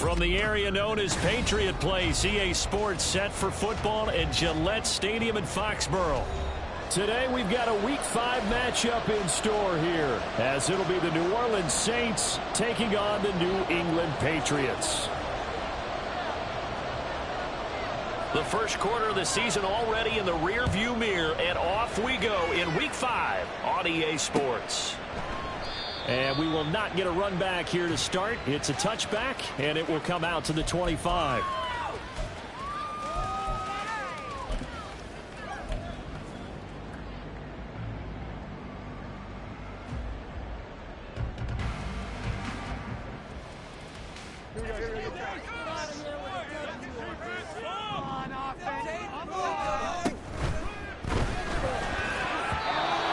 From the area known as Patriot Place, EA Sports set for football at Gillette Stadium in Foxborough. Today we've got a Week 5 matchup in store here, as it'll be the New Orleans Saints taking on the New England Patriots. The first quarter of the season already in the rear-view mirror, and off we go in Week 5 on EA Sports. And we will not get a run back here to start. It's a touchback, and it will come out to the 25.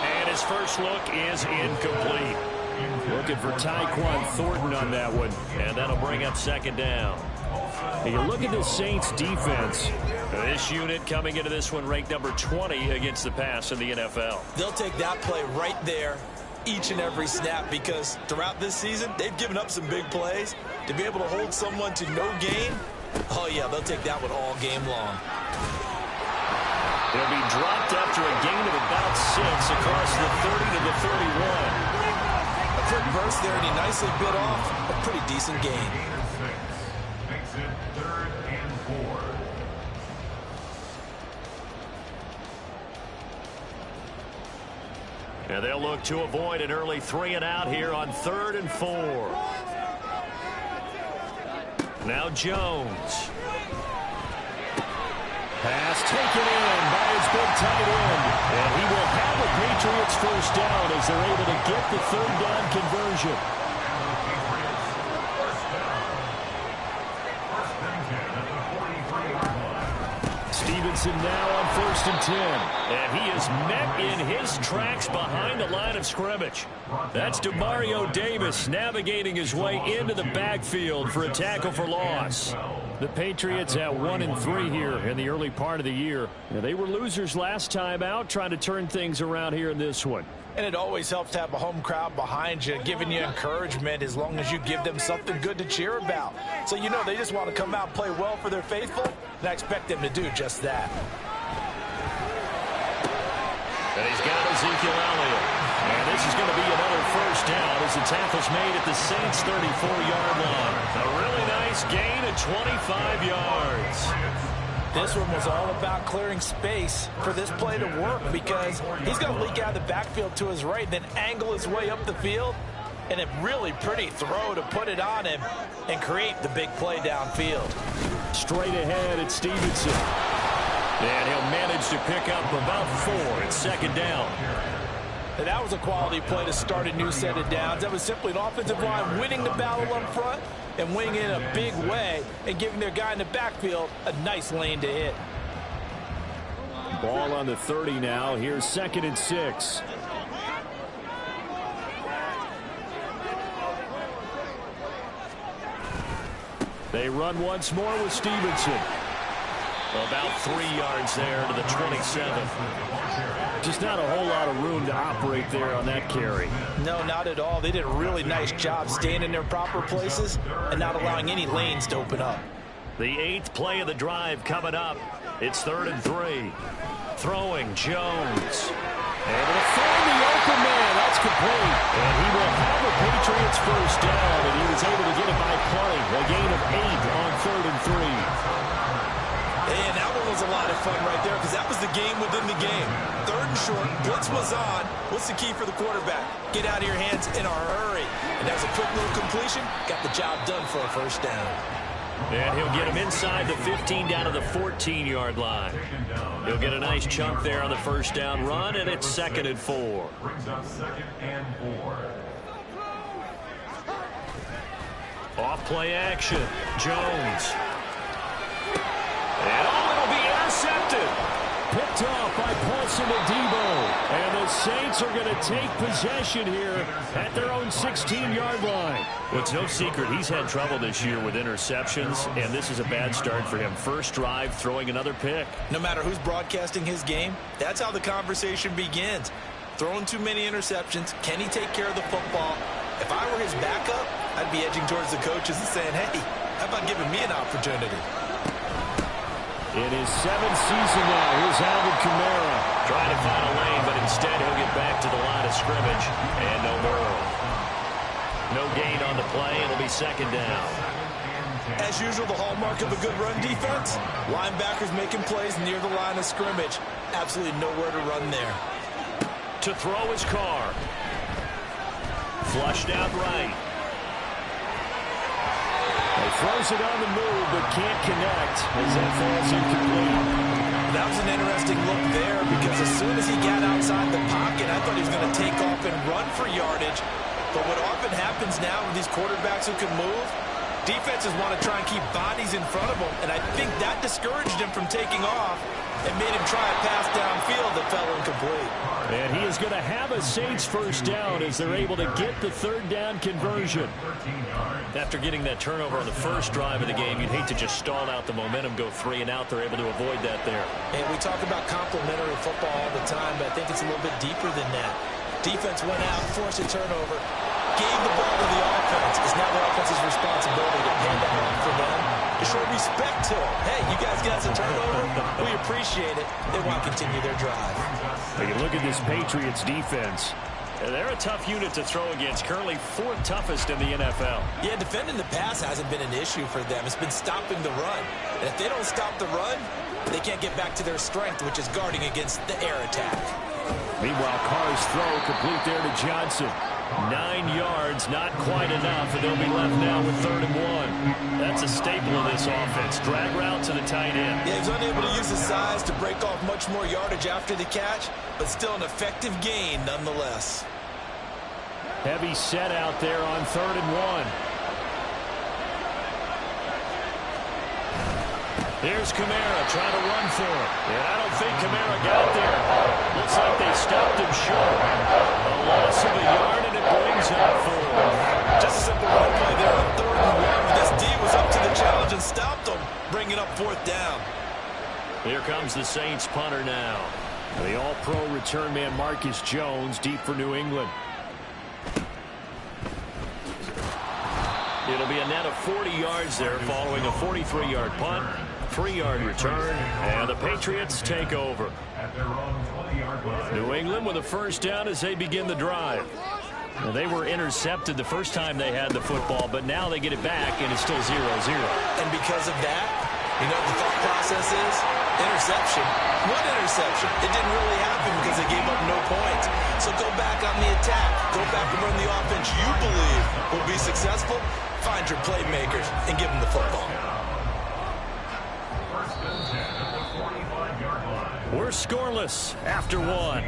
And his first look is incomplete. Looking for Tyquan Thornton on that one, and that'll bring up second down. And you look at the Saints defense. This unit coming into this one ranked number 20 against the pass in the NFL. They'll take that play right there each and every snap, because throughout this season, they've given up some big plays. To be able to hold someone to no gain, oh yeah, they'll take that one all game long. They'll be dropped after a gain of about 6 across the 30 to the 31. A quick burst there, and he nicely bit off a pretty decent gain. Makes it 3rd and 4. And they'll look to avoid an early 3 and out here on 3rd and 4. Now Jones. Pass taken in by his big tight end. And he will have the Patriots first down as they're able to get the 3rd down conversion. Stevenson now on 1st and 10. And he is met in his tracks behind the line of scrimmage. That's Demario Davis navigating his way into the backfield for a tackle for loss. The Patriots at 1-3 here in the early part of the year. They were losers last time out, trying to turn things around here in this one. And it always helps to have a home crowd behind you, giving you encouragement as long as you give them something good to cheer about. So you know they just want to come out and play well for their faithful, and I expect them to do just that. And he's got Ezekiel Elliott. And this is going to be another first down as the tackle's made at the Saints' 34-yard line. A really nice gain of 25 yards. This one was all about clearing space for this play to work, because he's going to leak out of the backfield to his right, then angle his way up the field, and a really pretty throw to put it on him and create the big play downfield. Straight ahead at Stevenson. And he'll manage to pick up about 4 at 2nd down. And that was a quality play to start a new set of downs. That was simply an offensive line winning the battle up front and winning in a big way and giving their guy in the backfield a nice lane to hit. Ball on the 30 now. Here's 2nd and 6. They run once more with Stevenson. About 3 yards there to the 27. Just not a whole lot of room to operate there on that carry. No, not at all. They did a really nice job staying in their proper places and not allowing any lanes to open up. The 8th play of the drive coming up. It's 3rd and 3. Throwing Jones. Able to find the open man. That's complete. And he will have the Patriots first down, and he was able to get it by play. A gain of 8 on 3rd and 3. And that one was a lot of fun right there, because that was the game within the game. 3rd and short, blitz was on. What's the key for the quarterback? Get out of your hands in a hurry. And that was a quick little completion. Got the job done for a first down. And he'll get him inside the 15 down to the 14-yard line. He'll get a nice chunk there on the first down run, and it's 2nd and 4. Brings up 2nd and 4. Off play action. Jones. And it'll be intercepted. Picked off by Paulson and Debo. And the Saints are going to take possession here at their own 16-yard line. Well, it's no secret he's had trouble this year with interceptions, and this is a bad start for him. First drive, throwing another pick. No matter who's broadcasting his game, that's how the conversation begins. Throwing too many interceptions. Can he take care of the football? If I were his backup, I'd be edging towards the coaches and saying, hey, how about giving me an opportunity? In his 7th season now, here's Alvin Kamara. Trying to find a lane, but instead he'll get back to the line of scrimmage. And no more. No gain on the play. It'll be 2nd down. As usual, the hallmark of a good run defense, linebackers making plays near the line of scrimmage. Absolutely nowhere to run there. To throw his car. Flushed out right. He throws it on the move, but can't connect as that falls incomplete. That was an interesting look there because as soon as he got outside the pocket, I thought he was going to take off and run for yardage. But what often happens now with these quarterbacks who can move, defenses want to try and keep bodies in front of them, and I think that discouraged him from taking off and made him try a pass downfield that fell incomplete. And he is going to have a Saints first down as they're able to get the 3rd down conversion. After getting that turnover on the first drive of the game, you'd hate to just stall out the momentum, go 3 and out. They're able to avoid that there. And we talk about complementary football all the time, but I think it's a little bit deeper than that. Defense went out, forced a turnover, gave the ball to the offense. It's now the offense's responsibility to hand that off for them, to show respect to them. Hey, you guys got some turnover. We appreciate it. They want to continue their drive. Take a look at this Patriots defense. They're a tough unit to throw against, currently 4th toughest in the NFL. Yeah, defending the pass hasn't been an issue for them. It's been stopping the run. And if they don't stop the run, they can't get back to their strength, which is guarding against the air attack. Meanwhile, Carr's throw complete there to Johnson. 9 yards, not quite enough, and they'll be left now with 3rd and 1. That's a staple of this offense. Drag route to the tight end. Yeah, he's unable to use his size to break off much more yardage after the catch, but still an effective gain nonetheless. Heavy set out there on 3rd and 1. Here's Kamara trying to run for it. And I don't think Kamara got there. Looks like they stopped him short. A loss of a yard, and it brings up 4. Just a simple run play there on 3rd and 1. This D was up to the challenge and stopped him, bringing up 4th down. Here comes the Saints punter now. The all-pro return man Marcus Jones deep for New England. It'll be a net of 40 yards there following a 43-yard punt, 3-yard return, and the Patriots take over. New England with a first down as they begin the drive. Now, they were intercepted the first time they had the football, but now they get it back, and it's still 0-0. And because of that, you know what the thought process is? Interception. One interception. It didn't really happen because they gave up no points. So go back on the attack. Go back and run the offense you believe will be successful. Find your playmakers and give them the football. We're scoreless after 1.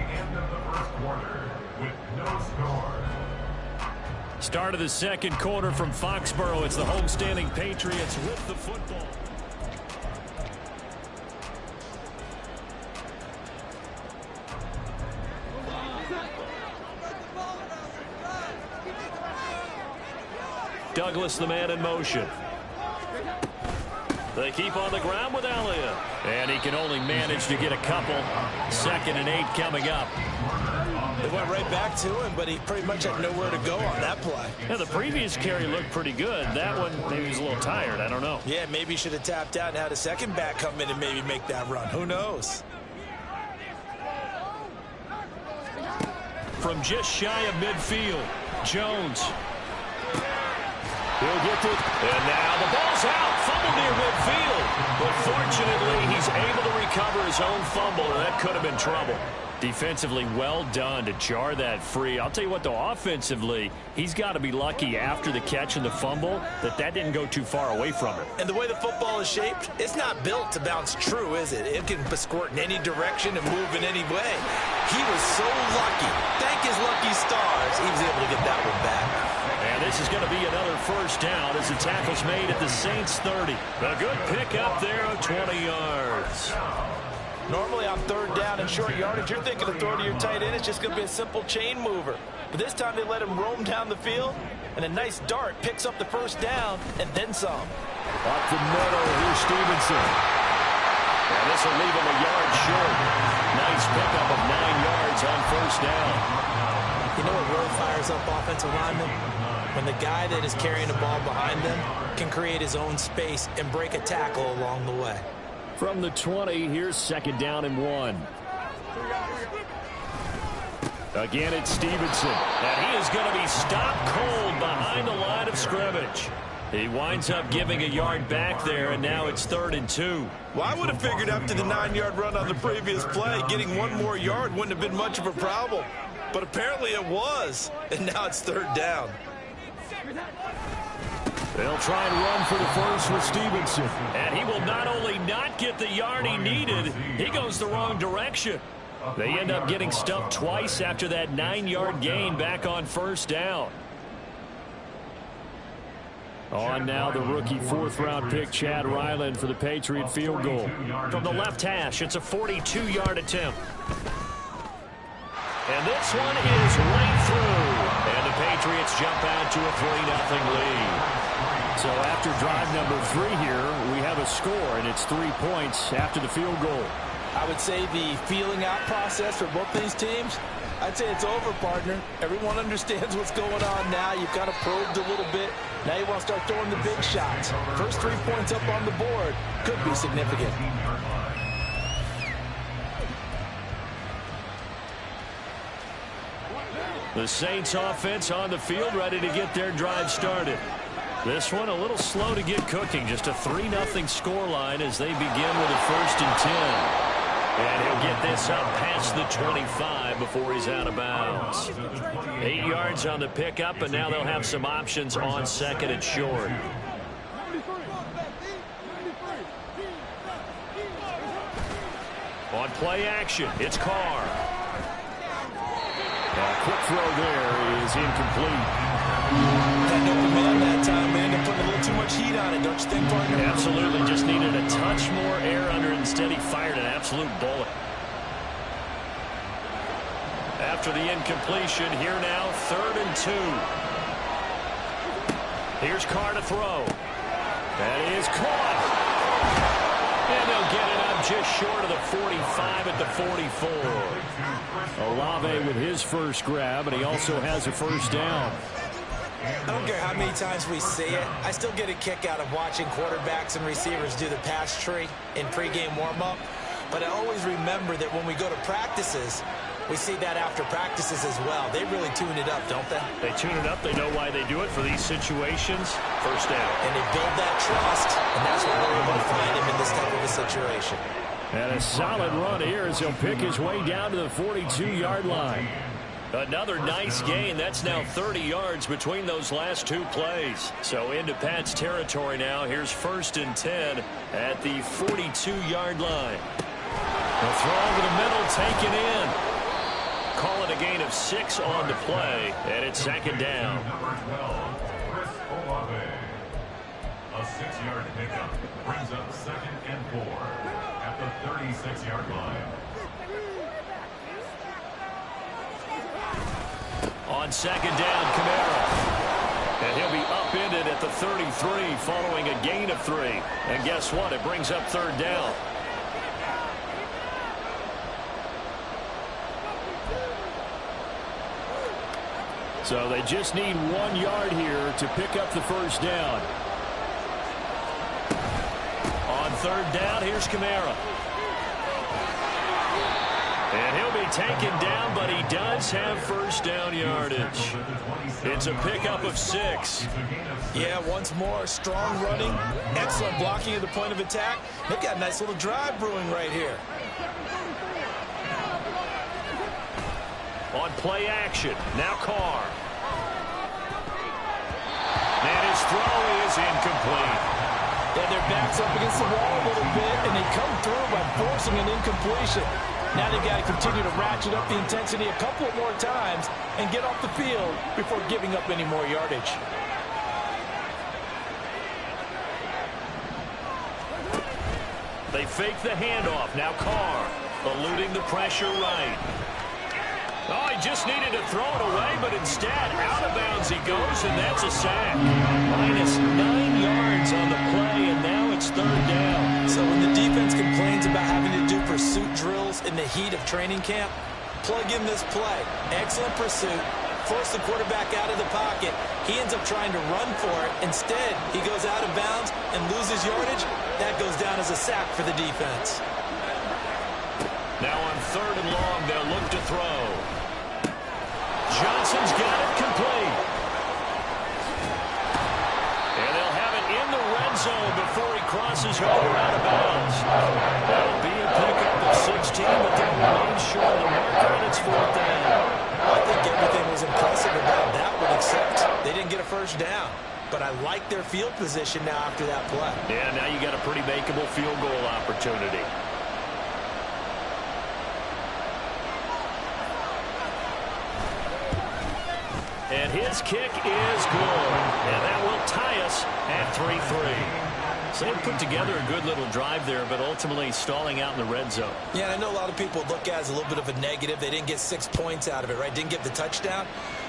Start of the 2nd quarter from Foxborough. It's the homestanding Patriots with the football. Douglas, the man in motion. They keep on the ground with Elliott. And he can only manage to get a couple. 2nd and 8 coming up. They went right back to him, but he pretty much had nowhere to go on that play. Yeah, the previous carry looked pretty good. That one, maybe he was a little tired. I don't know. Yeah, maybe he should have tapped out and had a second back come in and maybe make that run. Who knows? From just shy of midfield, Jones. He'll get to it. And now the ball's out. Fumble near midfield. But fortunately, he's able to recover his own fumble, or that could have been trouble. Defensively, well done to jar that free. I'll tell you what, though, offensively, he's got to be lucky after the catch and the fumble that didn't go too far away from him. And the way the football is shaped, it's not built to bounce true, is it? It can squirt in any direction and move in any way. He was so lucky. Thank his lucky stars, he was able to get that one back. And this is going to be another first down as the tackle's made at the Saints 30. A good pickup there of 20 yards. Normally on 3rd down and short yardage, you're thinking of throw to your tight end. It's just going to be a simple chain mover. But this time they let him roam down the field, and a nice dart picks up the first down and then some. Up the middle, here's Stevenson. And this will leave him a yard short. Nice pickup of 9 yards on first down. You know what really fires up offensive linemen? when the guy that is carrying the ball behind them can create his own space and break a tackle along the way. From the 20, here's 2nd down and 1. Again, it's Stevenson. And he is going to be stopped cold behind the line of scrimmage. He winds up giving a yard back there, and now it's 3rd and 2. Well, I would have figured after the 9-yard run on the previous play, getting one more yard wouldn't have been much of a problem. But apparently it was, and now it's 3rd down. They'll try and run for the first with Stevenson. And he will not only not get the yard he needed, he goes the wrong direction. They end up getting stuffed twice after that 9-yard gain back on 1st down. On now the rookie 4th-round pick Chad Ryland for the Patriot field goal. From the left hash, it's a 42-yard attempt. And this one is right through. And the Patriots jump out to a 3-0 lead. So after drive number 3 here, we have a score, and it's 3 points after the field goal. I would say the feeling out process for both these teams, I'd say it's over, partner. Everyone understands what's going on now. You've kind of probed a little bit. Now you want to start throwing the big shots. First 3 points up on the board could be significant. The Saints offense on the field, ready to get their drive started. This one a little slow to get cooking. Just a 3-0 scoreline as they begin with a 1st and 10. And he'll get this up past the 25 before he's out of bounds. 8 yards on the pickup, and now they'll have some options on 2nd and short. On play action, it's Carr. A quick throw there is incomplete. Had no command that time, man. They're putting a little too much heat on it, don't you think, partner? Absolutely. Just needed a touch more air under it. Instead, he fired an absolute bullet. After the incompletion, here now, 3rd and 2. Here's Carr to throw. That is caught. And they'll get it up just short of the 45 at the 44. Olave with his first grab, and he also has a 1st down. I don't care how many times we see it. I still get a kick out of watching quarterbacks and receivers do the pass tree in pregame warm-up. But I always remember that when we go to practices, we see that after practices as well. They really tune it up, don't they? They tune it up. They know why they do it for these situations. 1st down. And they build that trust, and that's what we're able to find him in this type of a situation. And a solid run here as he'll pick his way down to the 42-yard line. Another nice gain. That's now 30 yards between those last 2 plays. So into Pat's territory now. Here's 1st and 10 at the 42-yard line. The throw over the middle taken in. Call it a gain of 6 on the play, and it's 2nd down. Number 12, Chris Olave. A 6-yard pickup brings up 2nd and 4 at the 36-yard line. On 2nd down, Kamara. And he'll be upended at the 33 following a gain of 3. And guess what? It brings up 3rd down. So they just need 1 yard here to pick up the 1st down. On 3rd down, here's Kamara. And he'll be taken down, but he does have 1st down yardage. It's a pickup of 6. Yeah, once more, strong running, excellent blocking at the point of attack. They've got a nice little drive brewing right here. On play action, now Carr. And his throw is incomplete. Yeah, their back's up against the wall a little bit, and they come through by forcing an incompletion. Now they've got to continue to ratchet up the intensity a couple more times and get off the field before giving up any more yardage. They fake the handoff. Now Carr eluding the pressure right. Oh, he just needed to throw it away, but instead, out of bounds he goes, and that's a sack. Minus 9 yards on the play, and now it's 3rd down. So when the defense complains about having to do pursuit drills in the heat of training camp, plug in this play. Excellent pursuit, force the quarterback out of the pocket. He ends up trying to run for it. Instead, he goes out of bounds and loses yardage. That goes down as a sack for the defense. Now on 3rd and long, they'll look to throw. Johnson's got it complete. And they'll have it in the red zone before he crosses over out of bounds. That'll be a pickup of 16, but they'll remain short of the marker, and it's 4th down. I think everything was impressive about that one, except they didn't get a first down. But I like their field position now after that play. Yeah, now you got a pretty makeable field goal opportunity. And his kick is good. And that will tie us at 3-3. So they put together a good little drive there, but ultimately stalling out in the red zone. Yeah, and I know a lot of people look at it as a little bit of a negative. They didn't get 6 points out of it, right? Didn't get the touchdown.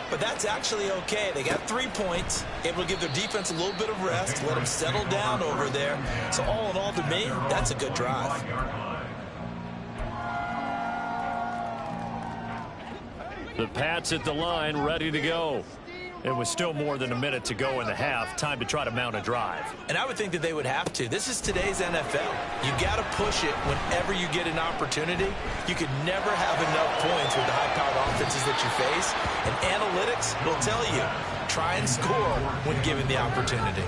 But that's actually okay. They got 3 points, able to give their defense a little bit of rest, let them settle down over there. So all in all, to me, that's a good drive. The Pats at the line, ready to go. It was still more than a minute to go in the half. Time to try to mount a drive. And I would think that they would have to. This is today's NFL. You got to push it whenever you get an opportunity. You could never have enough points with the high-powered offenses that you face. And analytics will tell you, try and score when given the opportunity.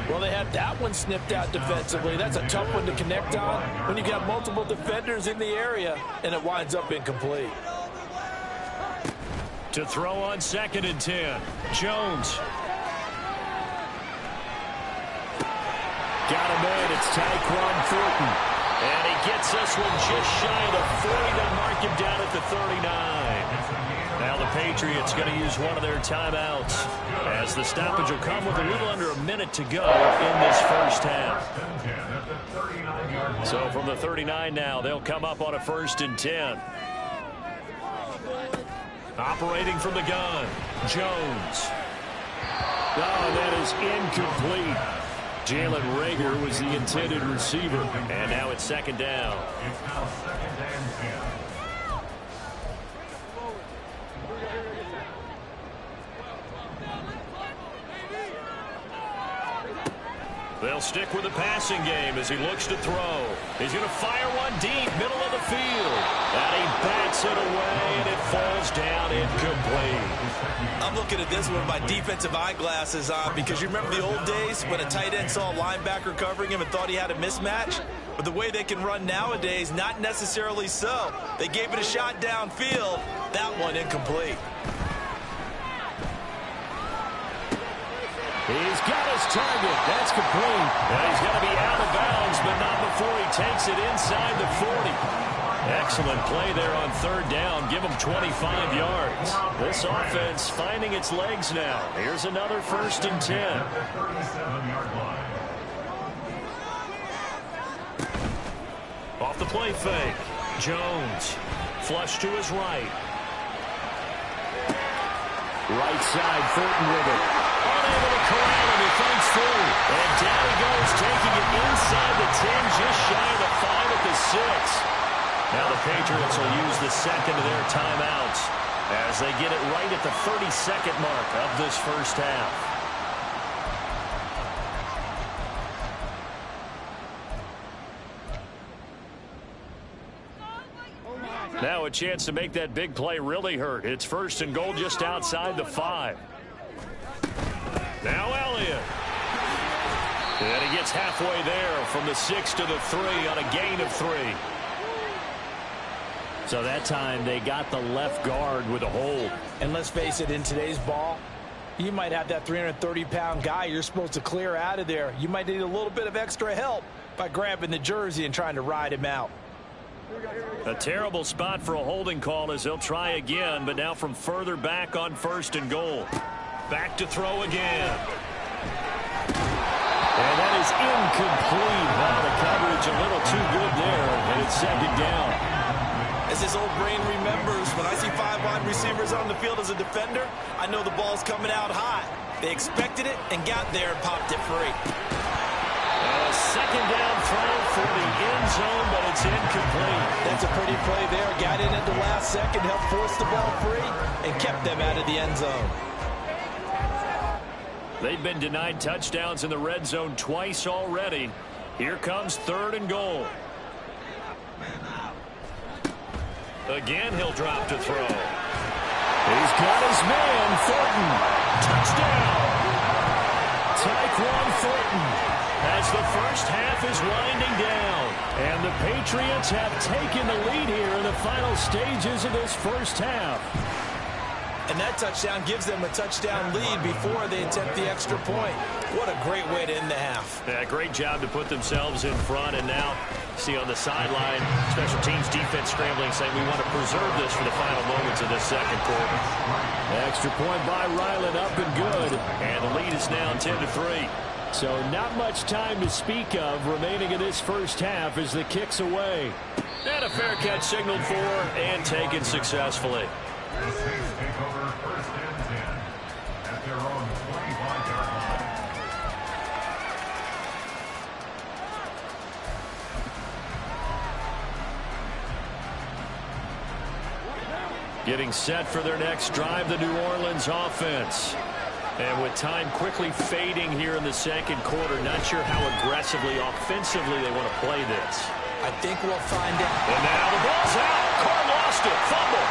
Well, they had that one snipped out defensively. That's a tough one to connect on when you got multiple defenders in the area, and it winds up incomplete. To throw on 2nd and 10. Jones. Got him in. It's Tyquan Thornton. And he gets this one just shy of the 40. They'll mark him down at the 39. Now the Patriots going to use one of their timeouts, as the stoppage will come with a little under a minute to go in this first half. So from the 39 now, they'll come up on a 1st and 10. Operating from the gun, Jones. Oh, that is incomplete. Jalen Reagor was the intended receiver. And now it's 2nd down. It's now 2nd and 10. They'll stick with the passing game as he looks to throw. He's going to fire one deep, middle of the field. And he bats it away, and it falls down incomplete. I'm looking at this one with my defensive eyeglasses on, because you remember the old days when a tight end saw a linebacker covering him and thought he had a mismatch? But the way they can run nowadays, not necessarily so. They gave it a shot downfield. That one incomplete. He's got his target. That's complete. And he's going to be out of bounds, but not before he takes it inside the 40. Excellent play there on 3rd down. Give him 25 yards. This offense finding its legs now. Here's another 1st and 10. Off the play fake. Jones. Flush to his right. Right side, Thornton with it. Unable to corral him. He fights through. And down he goes, taking it inside the 10, just shy of the 5 at the 6. Now the Patriots will use the 2nd of their timeouts as they get it right at the 32nd mark of this first half. Now a chance to make that big play really hurt. It's 1st and goal just outside the 5. Now Elliott. And he gets halfway there from the 6 to the 3 on a gain of 3. So that time they got the left guard with a hold. And let's face it, in today's ball, you might have that 330-pound guy you're supposed to clear out of there. You might need a little bit of extra help by grabbing the jersey and trying to ride him out. A terrible spot for a holding call as they'll try again, but now from further back on 1st and goal. Back to throw again. And that is incomplete. Wow, the coverage a little too good there, and it's 2nd down. As this old brain remembers, when I see 5 wide receivers on the field as a defender, I know the ball's coming out high. They expected it and got there and popped it free. A 2nd down throw for the end zone, but it's incomplete. That's a pretty play there. Got in at the last second, helped force the ball free, and kept them out of the end zone. They've been denied touchdowns in the red zone twice already. Here comes 3rd and goal. Again, he'll drop to throw. He's got his man, Thornton. Touchdown. Tyquan Thornton, as the first half is winding down. And the Patriots have taken the lead here in the final stages of this first half. And that touchdown gives them a touchdown lead before they attempt the extra point. What a great way to end the half. Yeah, great job to put themselves in front. And now, see on the sideline, special teams defense scrambling, saying we want to preserve this for the final moments of this second quarter. Extra point by Ryland, up and good. And the lead is now 10-3. So not much time to speak of remaining in this first half as the kick's away. And a fair catch signaled for and taken successfully. The Saints take over 1st and 10 at their own 25-yard line. Getting set for their next drive, the New Orleans offense. And with time quickly fading here in the second quarter, not sure how aggressively, offensively they want to play this. I think we'll find out. And now the ball's out. Carr lost it. Fumble.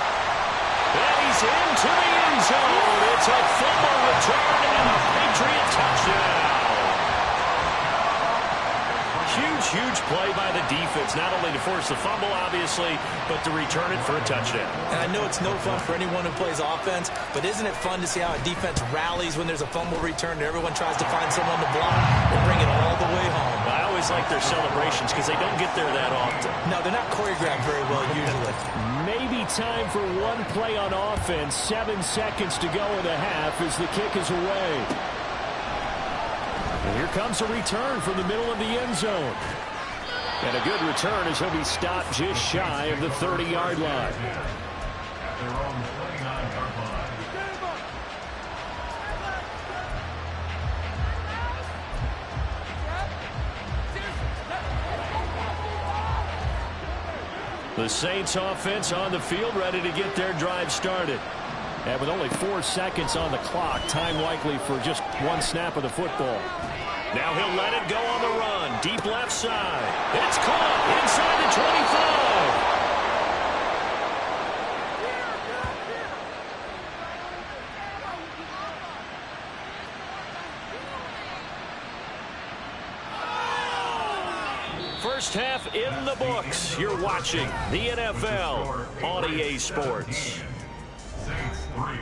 And he's into the end zone. It's a fumble return and a Patriot touchdown. Huge play by the defense, not only to force the fumble, obviously, but to return it for a touchdown. And I know it's no fun for anyone who plays offense, but isn't it fun to see how a defense rallies when there's a fumble return and everyone tries to find someone to block and bring it all the way home? I always like their celebrations because they don't get there that often. No, they're not choreographed very well usually. Maybe time for one play on offense. 7 seconds to go in the half as the kick is away. And here comes a return from the middle of the end zone. And a good return as he'll be stopped just shy of the 30-yard line. At their own 29-yard line. The Saints offense on the field, ready to get their drive started. And with only 4 seconds on the clock, time likely for just one snap of the football. Now he'll let it go on the run. Deep left side. It's caught inside the 25. First half in the books. You're watching the NFL on EA Sports. Saints 3.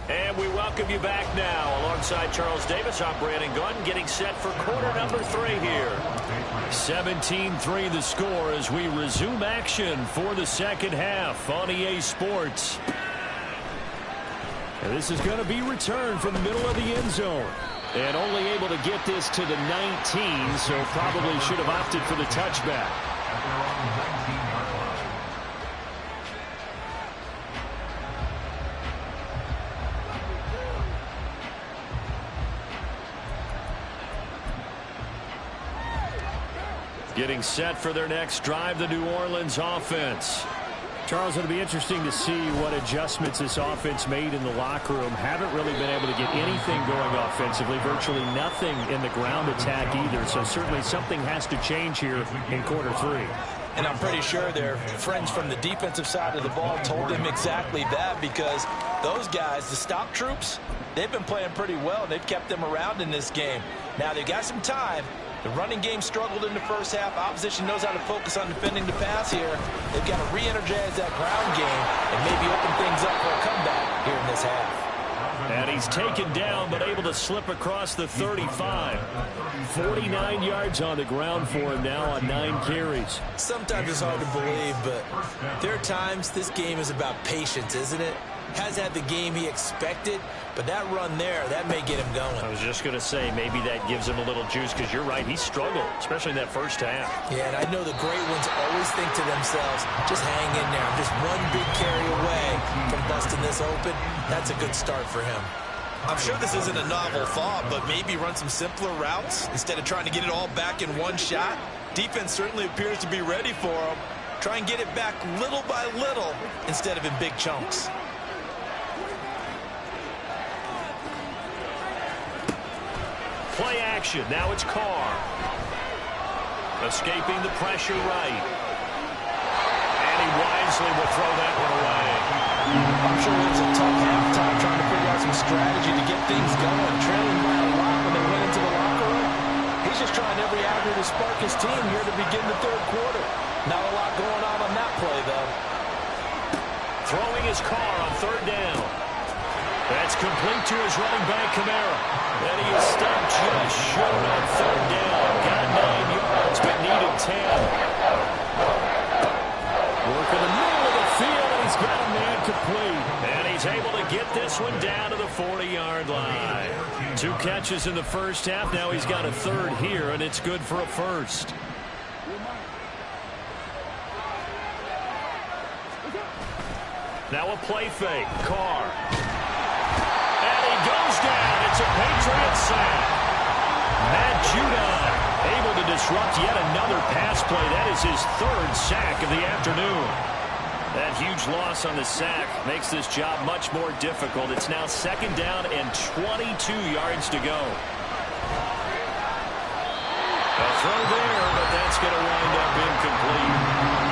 And we welcome you back now. Alongside Charles Davis, I'm Brandon Gunn, getting set for quarter number 3 here. 17-3 the score as we resume action for the second half on EA Sports. And this is going to be returned from the middle of the end zone. And only able to get this to the 19, so probably should have opted for the touchback. Getting set for their next drive, the New Orleans offense. Charles, it'll be interesting to see what adjustments this offense made in the locker room. Haven't really been able to get anything going offensively, virtually nothing in the ground attack either. So certainly something has to change here in quarter 3. And I'm pretty sure their friends from the defensive side of the ball told them exactly that, because those guys, the stop troops, they've been playing pretty well. They've kept them around in this game. Now they've got some time. The running game struggled in the first half. Opposition knows how to focus on defending the pass here. They've got to re-energize that ground game and maybe open things up for a comeback here in this half. And he's taken down, but able to slip across the 35. 49 yards on the ground for him now on 9 carries. Sometimes it's hard to believe, but there are times this game is about patience, isn't it? Has had the game he expected, but that run there, that may get him going. I was just going to say, maybe that gives him a little juice, because you're right, he struggled, especially in that first half. Yeah, and I know the great ones always think to themselves, just hang in there. I'm just one big carry away from busting this open. That's a good start for him. I'm sure this isn't a novel thought, but maybe run some simpler routes instead of trying to get it all back in one shot. Defense certainly appears to be ready for him. Try and get it back little by little instead of in big chunks. Play action. Now it's Carr. Escaping the pressure right. And he wisely will throw that one away. I'm sure it was a tough halftime trying to figure out some strategy to get things going. Trailing by a lot when they went into the locker room. He's just trying every avenue to spark his team here to begin the third quarter. Not a lot going on that play, though. Throwing his Carr on third down. That's complete to his running back, Kamara. And he is stopped just short on third down. Got 9 yards, but needed 10. Working the middle of the field, and he's got a man complete. And he's able to get this one down to the 40-yard line. 2 catches in the first half. Now he's got a third here, and it's good for a first. Now a play fake. Carr. Goes down. It's a Patriots sack. Matt Judon able to disrupt yet another pass play. That is his 3rd sack of the afternoon. That huge loss on the sack makes this job much more difficult. It's now 2nd down and 22 yards to go. A throw there, but that's going to wind up incomplete.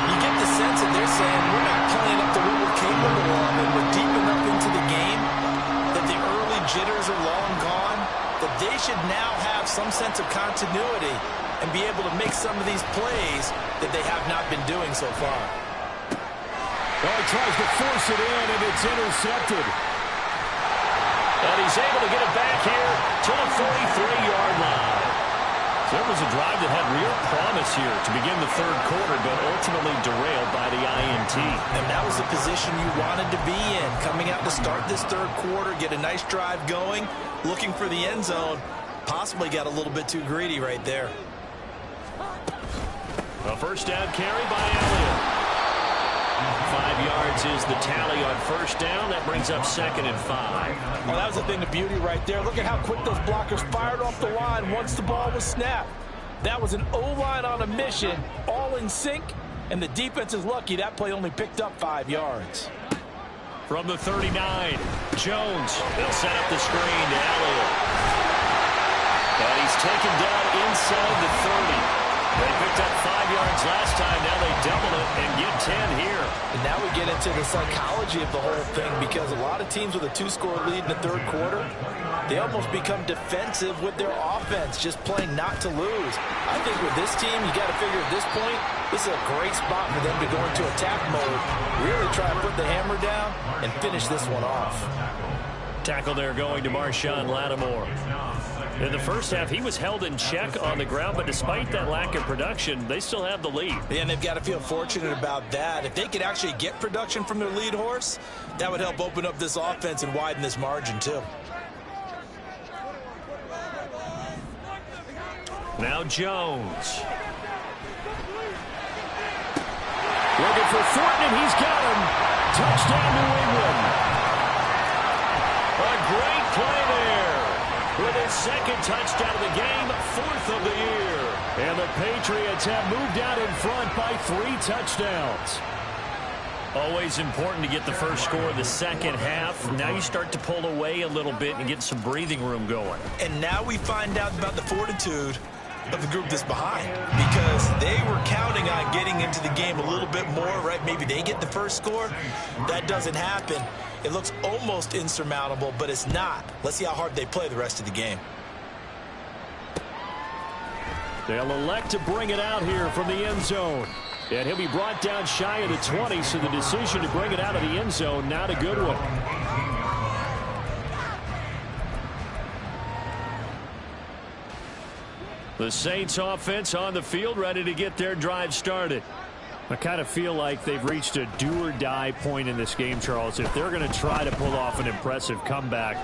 You get the sense that they're saying we're not playing up to what we're capable of, and we're deep enough into the game that the early jitters are long gone, that they should now have some sense of continuity and be able to make some of these plays that they have not been doing so far. Well, he tries to force it in, and it's intercepted. And he's able to get it back here to the 43-yard line. So it was a drive that had real promise here to begin the third quarter, but ultimately derailed by the INT. And that was the position you wanted to be in, coming out to start this third quarter, get a nice drive going, looking for the end zone. Possibly got a little bit too greedy right there. A first down carry by Elliott. 5 yards is the tally on first down. That brings up 2nd and 5. Well, that was a thing of beauty right there. Look at how quick those blockers fired off the line once the ball was snapped. That was an O-line on a mission, all in sync, and the defense is lucky that play only picked up 5 yards. From the 39, Jones. They'll set up the screen to Elliott. And he's taken down inside the 30. They picked up 5 yards last time. Now they double it and get 10 here. And now we get into the psychology of the whole thing, because a lot of teams with a 2-score lead in the third quarter, they almost become defensive with their offense, just playing not to lose. I think with this team, you got to figure at this point, this is a great spot for them to go into attack mode, really try to put the hammer down and finish this one off. Tackle there going to Marshawn Lattimore. In the first half, he was held in check on the ground, but despite that lack of production, they still have the lead. And they've got to feel fortunate about that. If they could actually get production from their lead horse, that would help open up this offense and widen this margin too. Now Jones. Looking for Thornton, and he's got him. Touchdown, New England. A great play there. With his 2nd touchdown of the game, 4th of the year. And the Patriots have moved out in front by 3 touchdowns. Always important to get the first score of the second half. Now you start to pull away a little bit and get some breathing room going. And now we find out about the fortitude of the group that's behind, because they were counting on getting into the game a little bit more, right? Maybe they get the first score. That doesn't happen. It looks almost insurmountable, but it's not. Let's see how hard they play the rest of the game. They'll elect to bring it out here from the end zone. And he'll be brought down shy of the 20, so the decision to bring it out of the end zone, not a good one. The Saints offense on the field, ready to get their drive started. I kind of feel like they've reached a do-or-die point in this game, Charles. If they're going to try to pull off an impressive comeback,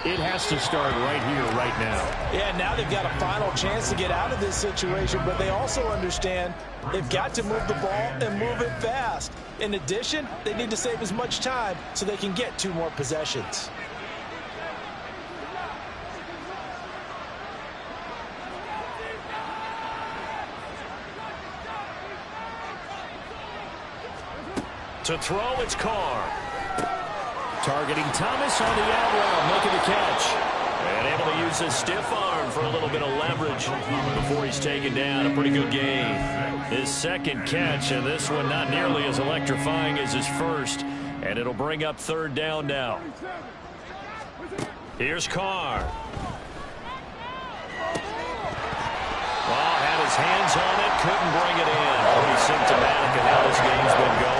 it has to start right here, right now. Yeah, now they've got a final chance to get out of this situation, but they also understand they've got to move the ball and move it fast. In addition, they need to save as much time so they can get 2 more possessions. To throw, it's Carr. Targeting Thomas on the out route, making the catch. And able to use his stiff arm for a little bit of leverage before he's taken down. A pretty good gain. His second catch, and this one not nearly as electrifying as his first. And it'll bring up 3rd down now. Here's Carr. Well, had his hands on it, couldn't bring it in. Pretty symptomatic of how this game's been going.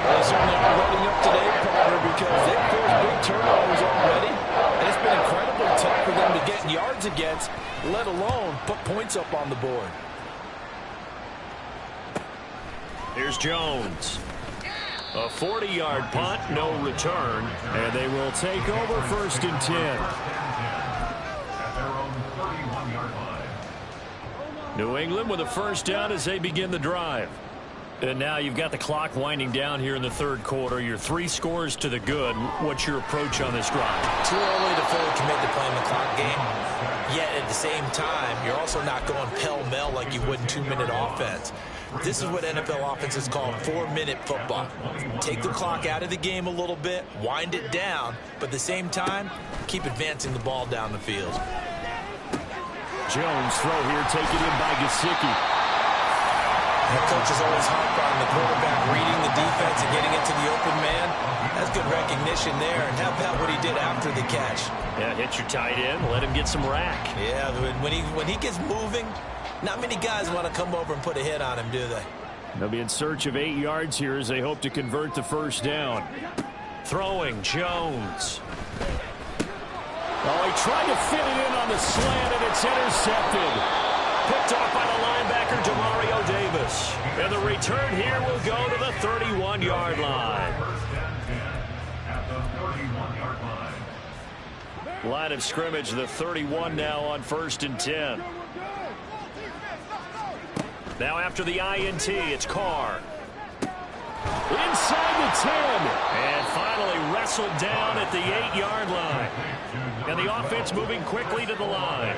They certainly are running up today, partner, because they've forced big turnovers already, and it's been incredibly tough for them to get yards against, let alone put points up on the board. Here's Jones. A 40-yard punt, no return, and they will take over 1st and 10. New England with a 1st down as they begin the drive. And now you've got the clock winding down here in the 3rd quarter. You're 3 scores to the good. What's your approach on this drive? Too early to fully commit to playing the clock game. Yet at the same time, you're also not going pell-mell like you would in 2-minute offense. This is what NFL offenses call 4-minute football. Take the clock out of the game a little bit, wind it down, but at the same time, keep advancing the ball down the field. Jones throw here, taken in by Gesicki. The coach is always harped on the quarterback reading the defense and getting into the open man. That's good recognition there, and how about what he did after the catch? Yeah, hit your tight end, let him get some rack. Yeah, when he gets moving, not many guys want to come over and put a hit on him, do they? They'll be in search of 8 yards here as they hope to convert the 1st down. Throwing, Jones. Oh, he tried to fit it in on the slant, and it's intercepted. Picked off by the linebacker, Demario Davis. And the return here will go to the 31-yard line. Line of scrimmage, the 31 now on 1st and 10. Now after the INT, it's Carr. Inside the 10. And finally wrestled down at the 8-yard line. And the offense moving quickly to the line.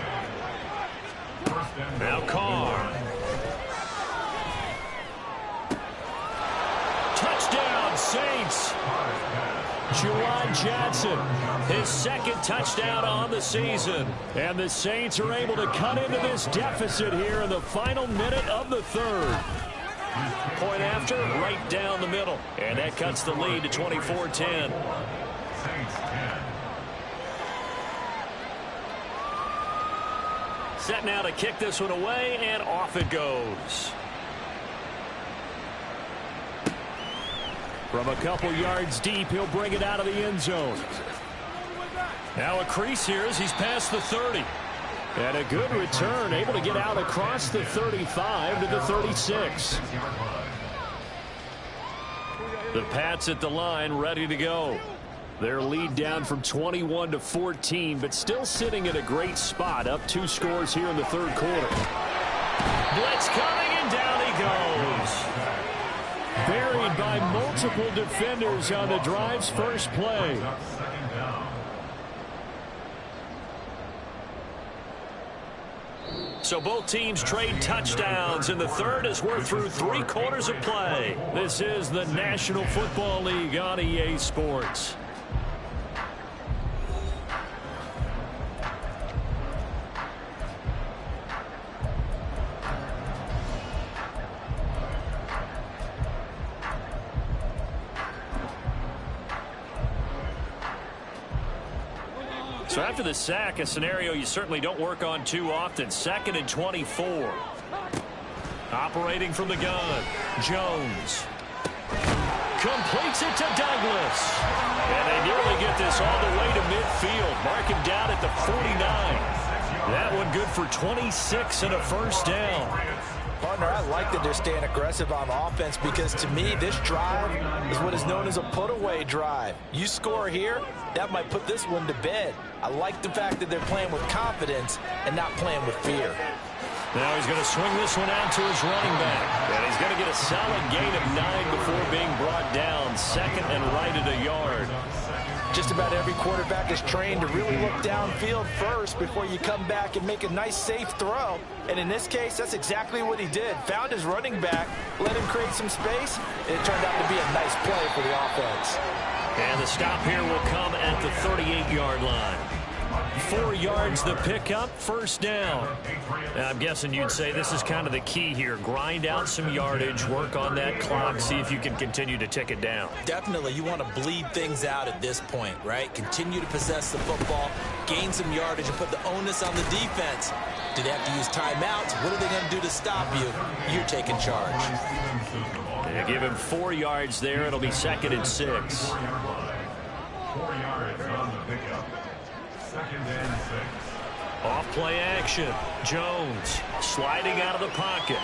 Now Carr. Touchdown, Saints. Juwan Johnson, his 2nd touchdown on the season. And the Saints are able to cut into this deficit here in the final minute of the 3rd. Point after, right down the middle. And that cuts the lead to 24-10. Set now to kick this one away, and off it goes. From a couple yards deep, he'll bring it out of the end zone. Now a crease here as he's past the 30. And a good return, able to get out across the 35 to the 36. The Pats at the line, ready to go. Their lead down from 21 to 14, but still sitting in a great spot, up 2 scores here in the 3rd quarter. Blitz coming, and down he goes. Buried by multiple defenders on the drive's first play. So both teams trade touchdowns in the 3rd as we're through 3 quarters of play. This is the National Football League on EA Sports. So after the sack, a scenario you certainly don't work on too often. 2nd and 24. Operating from the gun, Jones. Completes it to Douglas. And they nearly get this all the way to midfield. Mark him down at the 49. That one good for 26 and a first down. Partner, I like that they're staying aggressive on offense because to me, this drive is what is known as a put-away drive. You score here, that might put this one to bed. I like the fact that they're playing with confidence and not playing with fear. Now he's going to swing this one out to his running back. And he's going to get a solid gain of 9 before being brought down. Second and right at a yard. Just about every quarterback is trained to really look downfield first before you come back and make a nice, safe throw. And in this case, that's exactly what he did. Found his running back, let him create some space, and it turned out to be a nice play for the offense. And the stop here will come at the 38-yard line. 4 yards the pickup, first down. Now, I'm guessing you'd say this is kind of the key here. Grind out some yardage, work on that clock, see if you can continue to tick it down. Definitely, you want to bleed things out at this point, right? Continue to possess the football, gain some yardage, and put the onus on the defense. Do they have to use timeouts? What are they going to do to stop you? You're taking charge. They give him 4 yards there. It'll be second and 6. 4 yards on the pickup. Second and 6. Off play action. Jones sliding out of the pocket.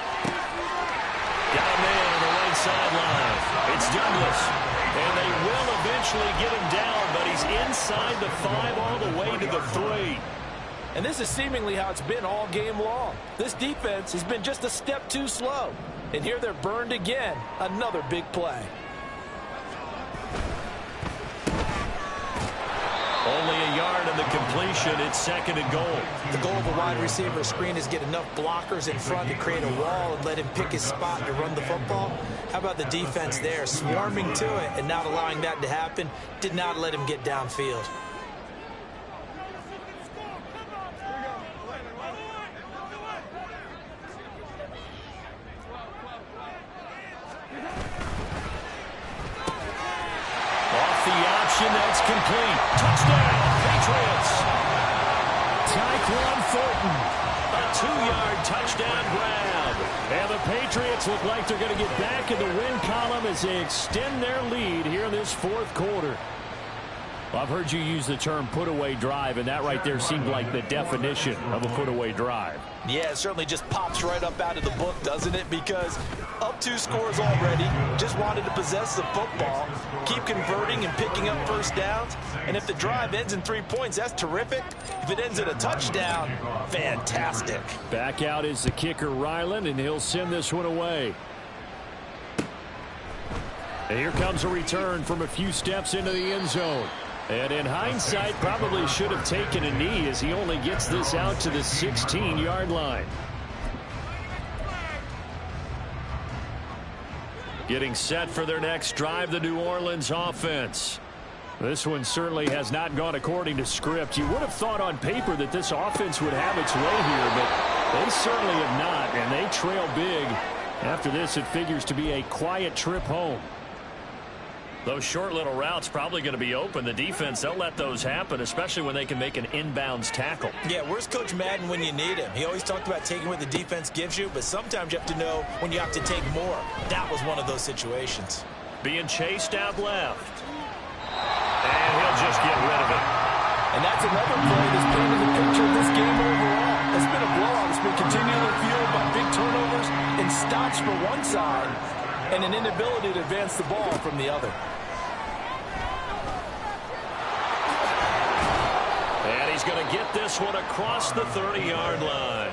Got a man on the right sideline. It's Douglas. And they will eventually get him down, but he's inside the 5 all the way to the 3. And this is seemingly how it's been all game long. This defense has been just a step too slow. And here they're burned again. Another big play. Only a yard on the completion. It's second and goal. The goal of a wide receiver screen is get enough blockers in front to create a wall and let him pick his spot to run the football. How about the defense there, swarming to it and not allowing that to happen? Did not let him get downfield. That's complete. Touchdown, Patriots. Tyquan Thornton. A 2-yard touchdown grab. And the Patriots look like they're going to get back in the win column as they extend their lead here in this fourth quarter. Well, I've heard you use the term put-away drive, and that right there seemed like the definition of a put-away drive. Yeah, it certainly just pops right up out of the book, doesn't it? Because up 2 scores already, just wanted to possess the football, keep converting and picking up first downs. And if the drive ends in 3 points, that's terrific. If it ends in a touchdown, fantastic. Back out is the kicker, Ryland, and he'll send this one away. And here comes a return from a few steps into the end zone. And in hindsight, probably should have taken a knee as he only gets this out to the 16-yard line. Getting set for their next drive, the New Orleans offense. This one certainly has not gone according to script. You would have thought on paper that this offense would have its way here, but they certainly have not, and they trail big. After this, it figures to be a quiet trip home. Those short little routes probably going to be open. The defense, they'll let those happen, especially when they can make an inbounds tackle. Yeah, where's Coach Madden when you need him? He always talked about taking what the defense gives you, but sometimes you have to know when you have to take more. That was one of those situations. Being chased out left. And he'll just get rid of it. And that's another play that's painted the picture of this game overall. It's been a blowout. It's been continually fueled by big turnovers and stops for one side and an inability to advance the ball from the other. And he's going to get this one across the 30-yard line.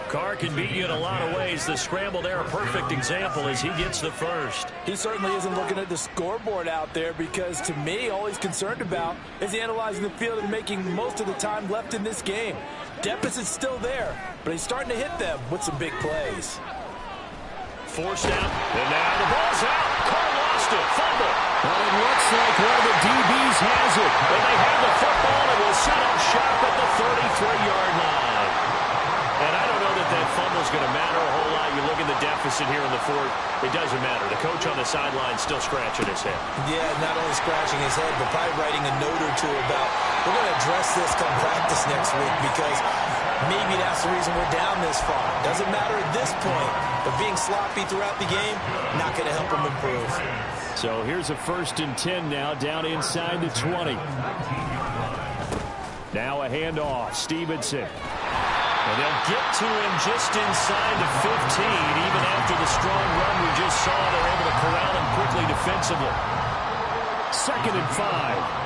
Carr can beat you in a lot of ways. The scramble there, a perfect example as he gets the first. He certainly isn't looking at the scoreboard out there because, to me, all he's concerned about is analyzing the field and making most of the time left in this game. Deficit's still there, but he's starting to hit them with some big plays. Forced out, and now the ball's out. Carr lost it. Fumble. Well, it looks like one of the DBs has it. And they have the football and will set up shop at the 33-yard line. And I don't know that that fumble's going to matter a whole lot. You look at the deficit here in the fourth, it doesn't matter. The coach on the sideline still scratching his head. Yeah, not only scratching his head, but probably writing a note or two about, we're going to address this come practice next week because maybe that's the reason we're down this far. Doesn't matter at this point, but being sloppy throughout the game, not going to help him improve. So here's a 1st and 10 now, down inside the 20. Now a handoff, Stevenson. And they'll get to him just inside the 15. Even after the strong run we just saw, they're able to corral him quickly defensively. 2nd and 5.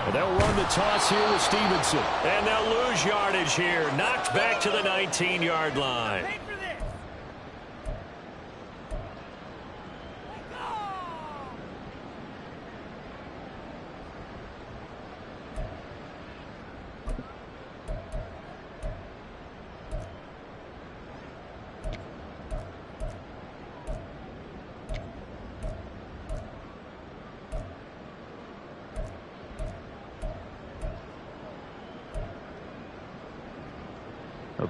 And they'll run the toss here with Stevenson. And they'll lose yardage here. Knocked back to the 19-yard line.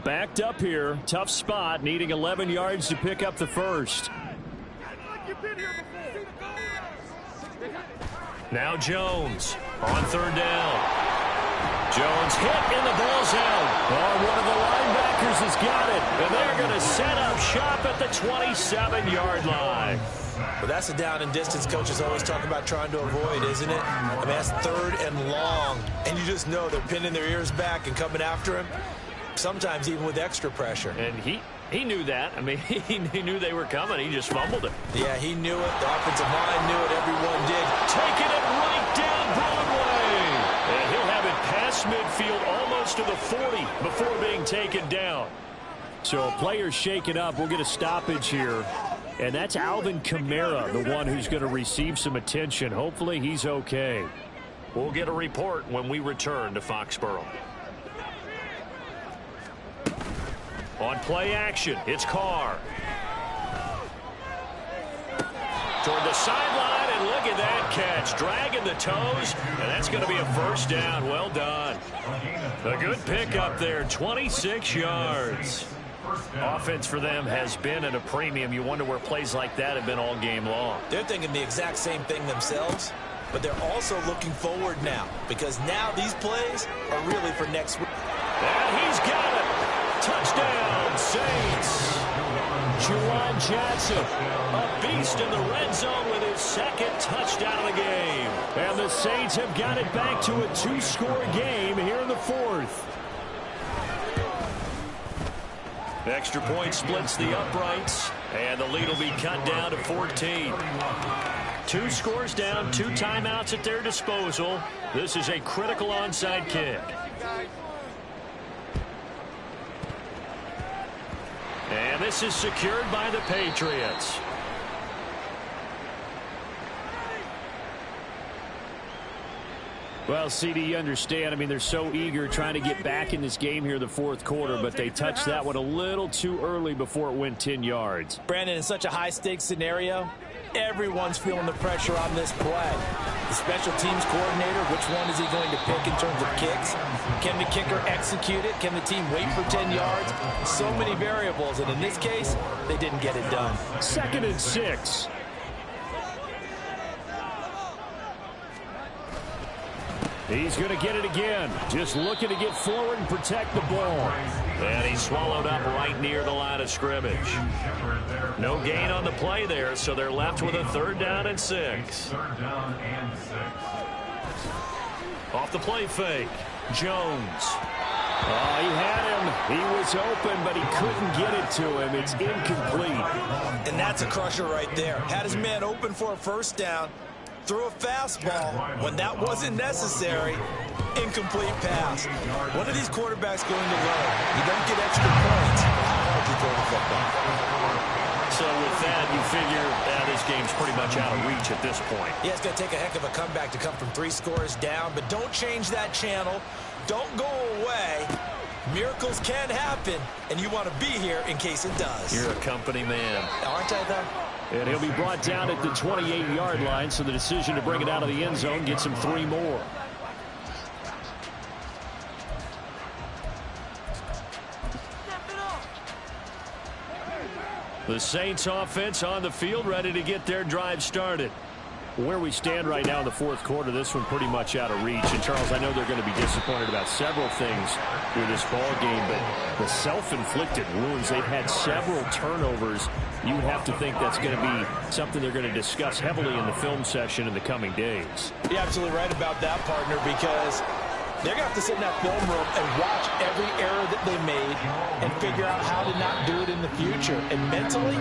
Backed up here. Tough spot. Needing 11 yards to pick up the first. Now Jones on 3rd down. Jones hit and the ball's out. Oh, one of the linebackers has got it. And they're going to set up shop at the 27-yard line. Well, that's a down and distance coaches always talk about trying to avoid, isn't it? I mean, that's 3rd and long. And you just know they're pinning their ears back and coming after him. Sometimes even with extra pressure. And he knew that. I mean, he knew they were coming. He just fumbled it. Yeah, he knew it. The offensive line knew it. Everyone did. Taking it right down Broadway. And he'll have it past midfield almost to the 40 before being taken down. So players shaken up. We'll get a stoppage here. And that's Alvin Kamara, the one who's going to receive some attention. Hopefully he's okay. We'll get a report when we return to Foxborough. On play action, it's Carr. Toward the sideline, and look at that catch. Dragging the toes, and that's going to be a first down. Well done. A good pickup there, 26 yards. Offense for them has been at a premium. You wonder where plays like that have been all game long. They're thinking the exact same thing themselves, but they're also looking forward now, because now these plays are really for next week. And he's got it. Touchdown, Saints. Juwan Johnson, a beast in the red zone with his 2nd touchdown of the game. And the Saints have got it back to a 2-score game here in the 4th. Extra point splits the uprights, and the lead will be cut down to 14. 2 scores down, 2 timeouts at their disposal. This is a critical onside kick. And this is secured by the Patriots. Well, CD, you understand. I mean, they're so eager trying to get back in this game here in the 4th quarter, but they touched that one a little too early before it went 10 yards. Brandon, in such a high-stakes scenario, everyone's feeling the pressure on this play. The special teams coordinator, which one is he going to pick in terms of kicks? Can the kicker execute it? Can the team wait for 10 yards? So many variables, and in this case, they didn't get it done. 2nd and 6. He's going to get it again. Just looking to get forward and protect the ball. And he's swallowed up right near the line of scrimmage. No gain on the play there, so they're left with a 3rd down and 6. 3rd down and 6. Off the play fake, Jones. Oh, he had him. He was open, but he couldn't get it to him. It's incomplete. And that's a crusher right there. Had his man open for a 1st down. Threw a fastball when that wasn't necessary. Incomplete pass. One of these quarterbacks going to learn. You don't get extra points. How hard you throw the football. So with that, you figure this game's pretty much out of reach at this point. Yeah, it's going to take a heck of a comeback to come from 3 scores down, but don't change that channel. Don't go away. Miracles can happen, and you want to be here in case it does. You're a company man. Aren't I, though? And he'll be brought down at the 28-yard line, so the decision to bring it out of the end zone gets him 3 more. The Saints offense on the field, ready to get their drive started. Where we stand right now in the 4th quarter, this one pretty much out of reach. And, Charles, I know they're going to be disappointed about several things through this ball game, but the self-inflicted wounds, they've had several turnovers. You would have to think that's going to be something they're going to discuss heavily in the film session in the coming days. You're absolutely right about that, partner, because They're going to have to sit in that film room and watch every error that they made and figure out how to not do it in the future. And mentally,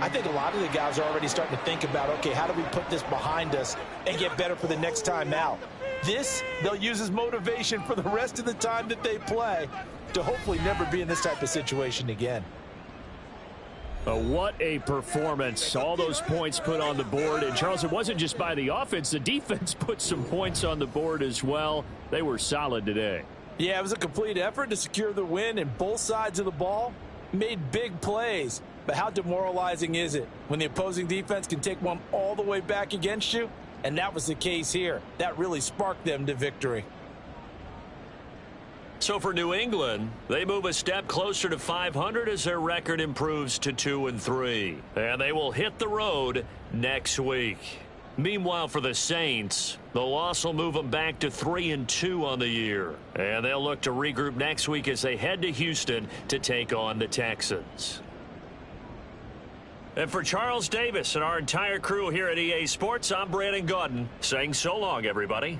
I think a lot of the guys are already starting to think about, okay, how do we put this behind us and get better for the next time out? This, they'll use as motivation for the rest of the time that they play to hopefully never be in this type of situation again. What a performance. All those points put on the board. And, Charles, it wasn't just by the offense. The defense put some points on the board as well. They were solid today. Yeah, it was a complete effort to secure the win, and both sides of the ball made big plays. But how demoralizing is it when the opposing defense can take one all the way back against you? And that was the case here. That really sparked them to victory. So for New England, they move a step closer to 500 as their record improves to 2-3. And they will hit the road next week. Meanwhile, for the Saints, the loss will move them back to 3-2 on the year. And they'll look to regroup next week as they head to Houston to take on the Texans. And for Charles Davis and our entire crew here at EA Sports, I'm Brandon Gaudin saying so long, everybody.